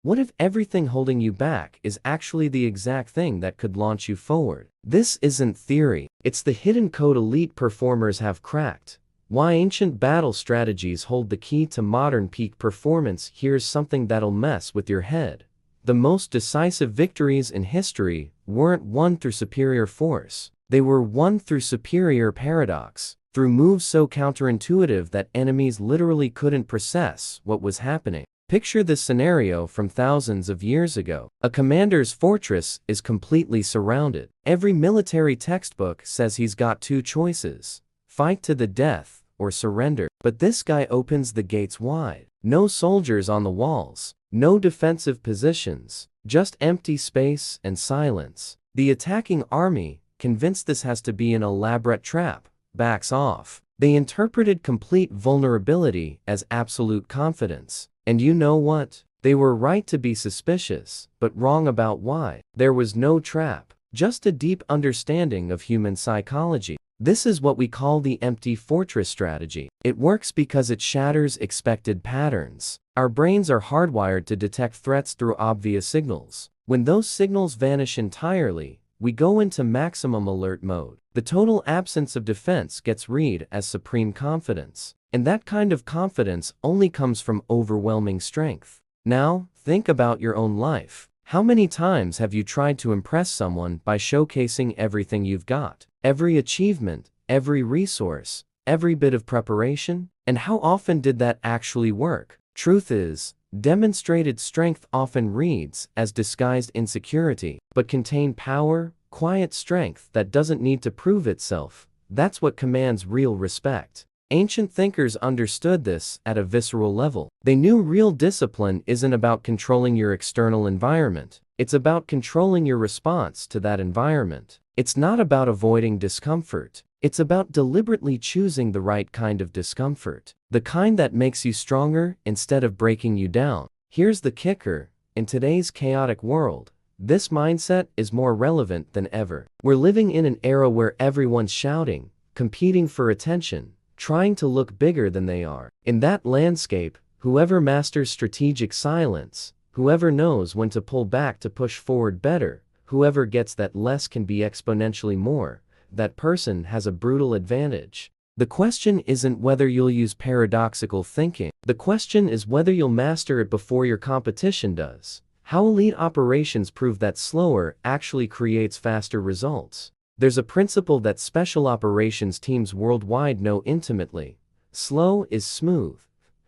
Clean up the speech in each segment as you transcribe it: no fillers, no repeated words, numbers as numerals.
What if everything holding you back is actually the exact thing that could launch you forward? This isn't theory, it's the hidden code elite performers have cracked. Why ancient battle strategies hold the key to modern peak performance. Here's something that'll mess with your head. The most decisive victories in history weren't won through superior force. They were won through superior paradox, through moves so counterintuitive that enemies literally couldn't process what was happening. Picture this scenario from thousands of years ago. A commander's fortress is completely surrounded. Every military textbook says he's got two choices: fight to the death or surrender. But this guy opens the gates wide. No soldiers on the walls, no defensive positions, just empty space and silence. The attacking army, convinced this has to be an elaborate trap, backs off. They interpreted complete vulnerability as absolute confidence. And you know what? They were right to be suspicious, but wrong about why. There was no trap, just a deep understanding of human psychology. This is what we call the empty fortress strategy. It works because it shatters expected patterns. Our brains are hardwired to detect threats through obvious signals. When those signals vanish entirely, we go into maximum alert mode. The total absence of defense gets read as supreme confidence. And that kind of confidence only comes from overwhelming strength. Now, think about your own life. How many times have you tried to impress someone by showcasing everything you've got? Every achievement, every resource, every bit of preparation? And how often did that actually work? Truth is, demonstrated strength often reads as disguised insecurity, but contain power, quiet strength that doesn't need to prove itself. That's what commands real respect. Ancient thinkers understood this at a visceral level. They knew real discipline isn't about controlling your external environment. It's about controlling your response to that environment. It's not about avoiding discomfort. It's about deliberately choosing the right kind of discomfort. The kind that makes you stronger instead of breaking you down. Here's the kicker. In today's chaotic world, this mindset is more relevant than ever. We're living in an era where everyone's shouting, competing for attention, trying to look bigger than they are. In that landscape, whoever masters strategic silence, whoever knows when to pull back to push forward better, whoever gets that less can be exponentially more, that person has a brutal advantage. The question isn't whether you'll use paradoxical thinking. The question is whether you'll master it before your competition does. How elite operations prove that slower actually creates faster results. There's a principle that special operations teams worldwide know intimately. Slow is smooth.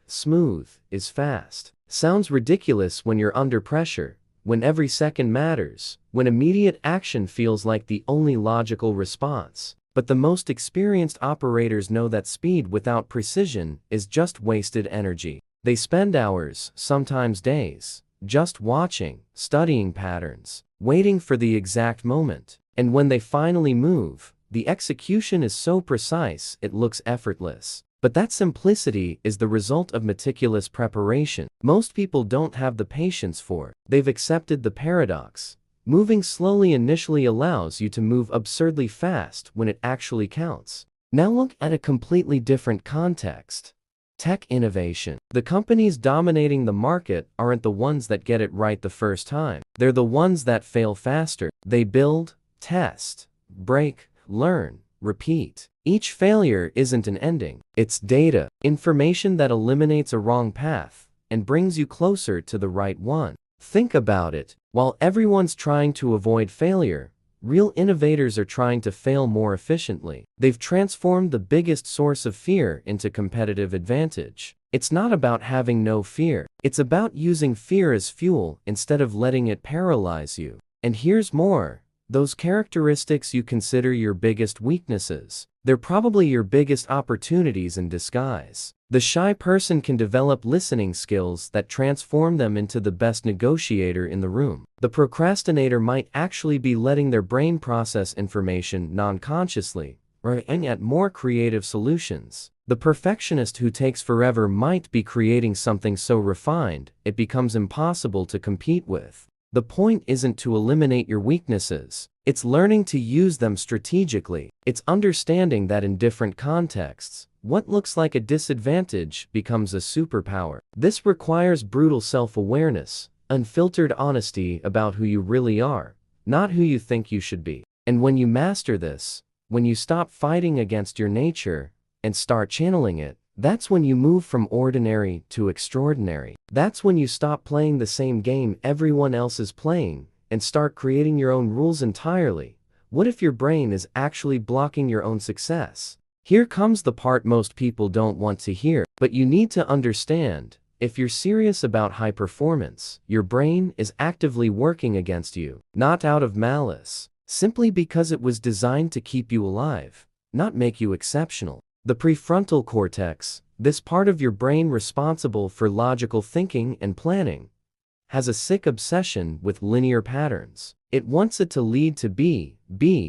Smooth is fast. Sounds ridiculous when you're under pressure, when every second matters, when immediate action feels like the only logical response. But the most experienced operators know that speed without precision is just wasted energy. They spend hours, sometimes days, just watching, studying patterns, waiting for the exact moment. And when they finally move, the execution is so precise it looks effortless. But that simplicity is the result of meticulous preparation. Most people don't have the patience for it. They've accepted the paradox. Moving slowly initially allows you to move absurdly fast when it actually counts. Now look at a completely different context. Tech innovation. The companies dominating the market aren't the ones that get it right the first time. They're the ones that fail faster. They build, test, break, learn, repeat. Each failure isn't an ending. It's data, information that eliminates a wrong path and brings you closer to the right one. Think about it. While everyone's trying to avoid failure, real innovators are trying to fail more efficiently. They've transformed the biggest source of fear into competitive advantage. It's not about having no fear. It's about using fear as fuel instead of letting it paralyze you. And here's more. Those characteristics you consider your biggest weaknesses, they're probably your biggest opportunities in disguise. The shy person can develop listening skills that transform them into the best negotiator in the room. The procrastinator might actually be letting their brain process information non-consciously, or aim at more creative solutions. The perfectionist who takes forever might be creating something so refined it becomes impossible to compete with. The point isn't to eliminate your weaknesses. It's learning to use them strategically. It's understanding that in different contexts, what looks like a disadvantage becomes a superpower. This requires brutal self-awareness, unfiltered honesty about who you really are, not who you think you should be. And when you master this, when you stop fighting against your nature and start channeling it, that's when you move from ordinary to extraordinary. That's when you stop playing the same game everyone else is playing and start creating your own rules entirely. What if your brain is actually blocking your own success? Here comes the part most people don't want to hear, but you need to understand. If you're serious about high performance, your brain is actively working against you, not out of malice, simply because it was designed to keep you alive, not make you exceptional. The prefrontal cortex, this part of your brain responsible for logical thinking and planning, has a sick obsession with linear patterns. It wants it to lead to B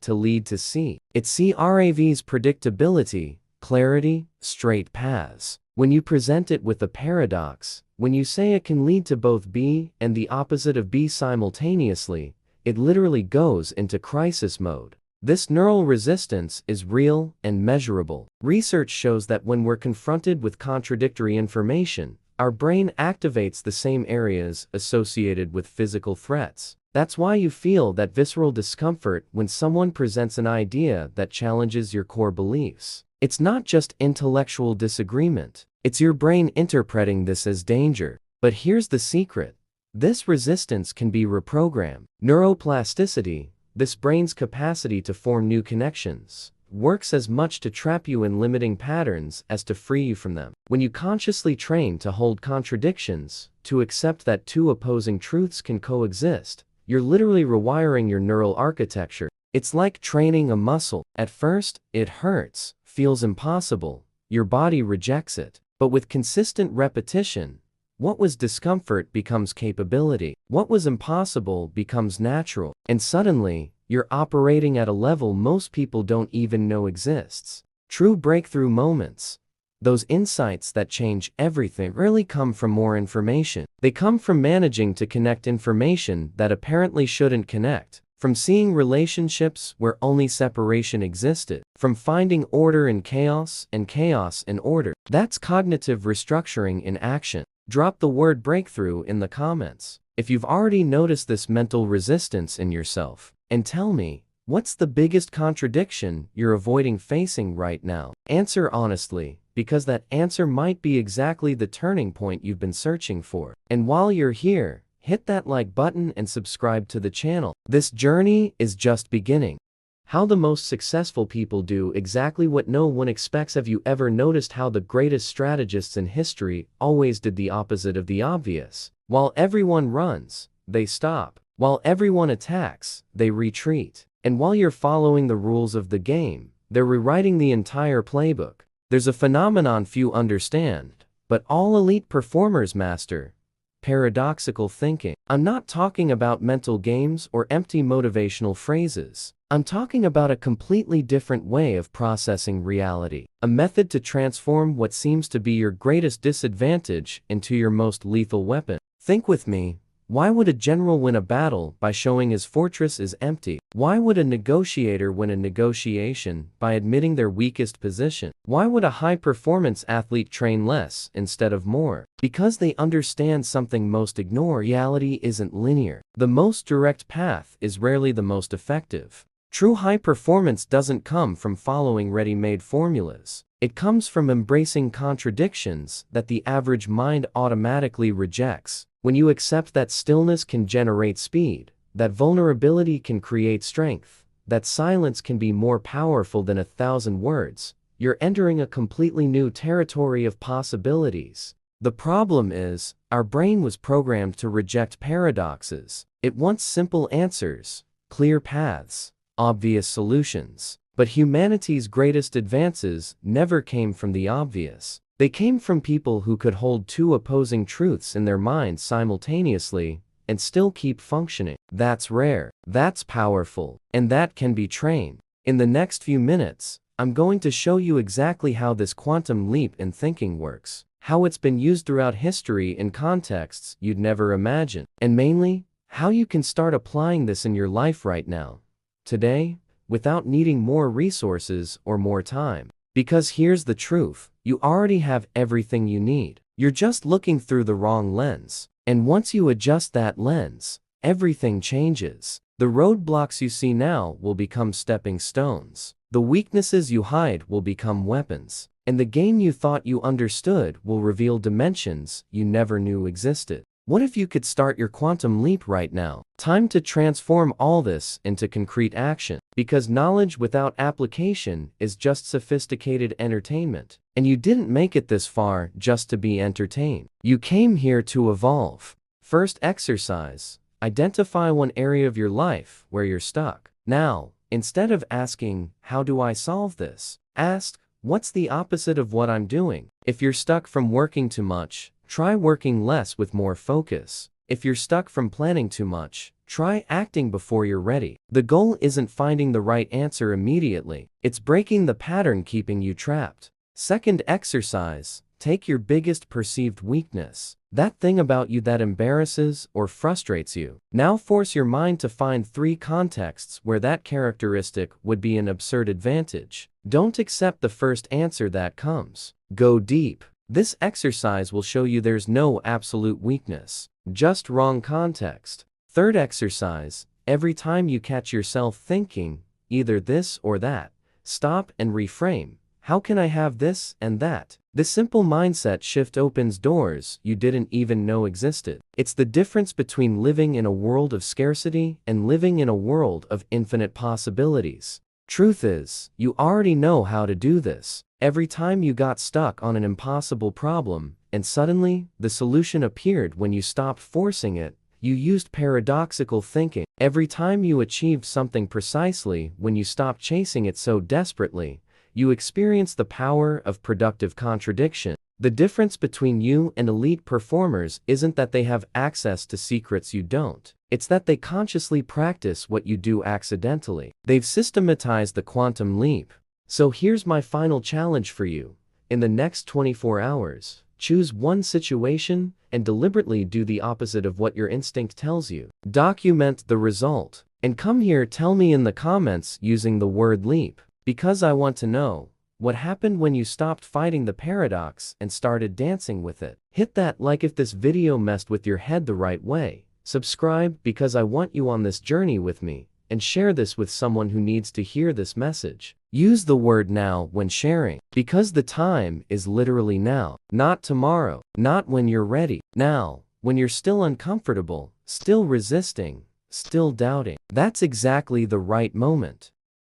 to lead to C. It craves predictability, clarity, straight paths. When you present it with a paradox, when you say it can lead to both B and the opposite of B simultaneously, it literally goes into crisis mode. This neural resistance is real and measurable. Research shows that when we're confronted with contradictory information, our brain activates the same areas associated with physical threats. That's why you feel that visceral discomfort when someone presents an idea that challenges your core beliefs. It's not just intellectual disagreement, it's your brain interpreting this as danger. But here's the secret. This resistance can be reprogrammed. Neuroplasticity, this brain's capacity to form new connections, works as much to trap you in limiting patterns as to free you from them. When you consciously train to hold contradictions, to accept that two opposing truths can coexist, you're literally rewiring your neural architecture. It's like training a muscle. At first, it hurts, feels impossible, your body rejects it. But with consistent repetition, what was discomfort becomes capability. What was impossible becomes natural. And suddenly, you're operating at a level most people don't even know exists. True breakthrough moments, those insights that change everything, rarely come from more information. They come from managing to connect information that apparently shouldn't connect, from seeing relationships where only separation existed, from finding order in chaos and chaos in order. That's cognitive restructuring in action. Drop the word breakthrough in the comments if you've already noticed this mental resistance in yourself, and tell me, what's the biggest contradiction you're avoiding facing right now? Answer honestly, because that answer might be exactly the turning point you've been searching for. And while you're here, hit that like button and subscribe to the channel. This journey is just beginning. How the most successful people do exactly what no one expects. Have you ever noticed how the greatest strategists in history always did the opposite of the obvious? While everyone runs, they stop. While everyone attacks, they retreat. And while you're following the rules of the game, they're rewriting the entire playbook. There's a phenomenon few understand, but all elite performers master: paradoxical thinking. I'm not talking about mental games or empty motivational phrases. I'm talking about a completely different way of processing reality. A method to transform what seems to be your greatest disadvantage into your most lethal weapon. Think with me. Why would a general win a battle by showing his fortress is empty? Why would a negotiator win a negotiation by admitting their weakest position? Why would a high-performance athlete train less instead of more? Because they understand something most ignore. Reality isn't linear. The most direct path is rarely the most effective. True high performance doesn't come from following ready-made formulas. It comes from embracing contradictions that the average mind automatically rejects. When you accept that stillness can generate speed, that vulnerability can create strength, that silence can be more powerful than 1,000 words, you're entering a completely new territory of possibilities. The problem is, our brain was programmed to reject paradoxes. It wants simple answers, clear paths, obvious solutions. But humanity's greatest advances never came from the obvious. They came from people who could hold two opposing truths in their minds simultaneously and still keep functioning. That's rare, that's powerful, and that can be trained. In the next few minutes, I'm going to show you exactly how this quantum leap in thinking works, how it's been used throughout history in contexts you'd never imagine, and mainly, how you can start applying this in your life right now, today, without needing more resources or more time. Because here's the truth, you already have everything you need. You're just looking through the wrong lens. And once you adjust that lens, everything changes. The roadblocks you see now will become stepping stones. The weaknesses you hide will become weapons. And the game you thought you understood will reveal dimensions you never knew existed. What if you could start your quantum leap right now? Time to transform all this into concrete action. Because knowledge without application is just sophisticated entertainment. And you didn't make it this far just to be entertained. You came here to evolve. First exercise. Identify one area of your life where you're stuck. Now, instead of asking, how do I solve this? Ask, what's the opposite of what I'm doing? If you're stuck from working too much, try working less with more focus. If you're stuck from planning too much, try acting before you're ready. The goal isn't finding the right answer immediately. It's breaking the pattern keeping you trapped. Second exercise, take your biggest perceived weakness. That thing about you that embarrasses or frustrates you. Now force your mind to find 3 contexts where that characteristic would be an absurd advantage. Don't accept the first answer that comes. Go deep. This exercise will show you there's no absolute weakness, just wrong context. Third exercise, every time you catch yourself thinking, either this or that, stop and reframe. How can I have this and that? This simple mindset shift opens doors you didn't even know existed. It's the difference between living in a world of scarcity and living in a world of infinite possibilities. Truth is, you already know how to do this. Every time you got stuck on an impossible problem, and suddenly, the solution appeared when you stopped forcing it, you used paradoxical thinking. Every time you achieved something precisely when you stopped chasing it so desperately, you experience the power of productive contradiction. The difference between you and elite performers isn't that they have access to secrets you don't. It's that they consciously practice what you do accidentally. They've systematized the quantum leap. So here's my final challenge for you. In the next 24 hours, choose one situation and deliberately do the opposite of what your instinct tells you. Document the result. And come here, tell me in the comments using the word leap. Because I want to know, what happened when you stopped fighting the paradox and started dancing with it? Hit that like if this video messed with your head the right way. Subscribe because I want you on this journey with me, and share this with someone who needs to hear this message. Use the word now when sharing, because the time is literally now, not tomorrow, not when you're ready, now, when you're still uncomfortable, still resisting, still doubting. That's exactly the right moment.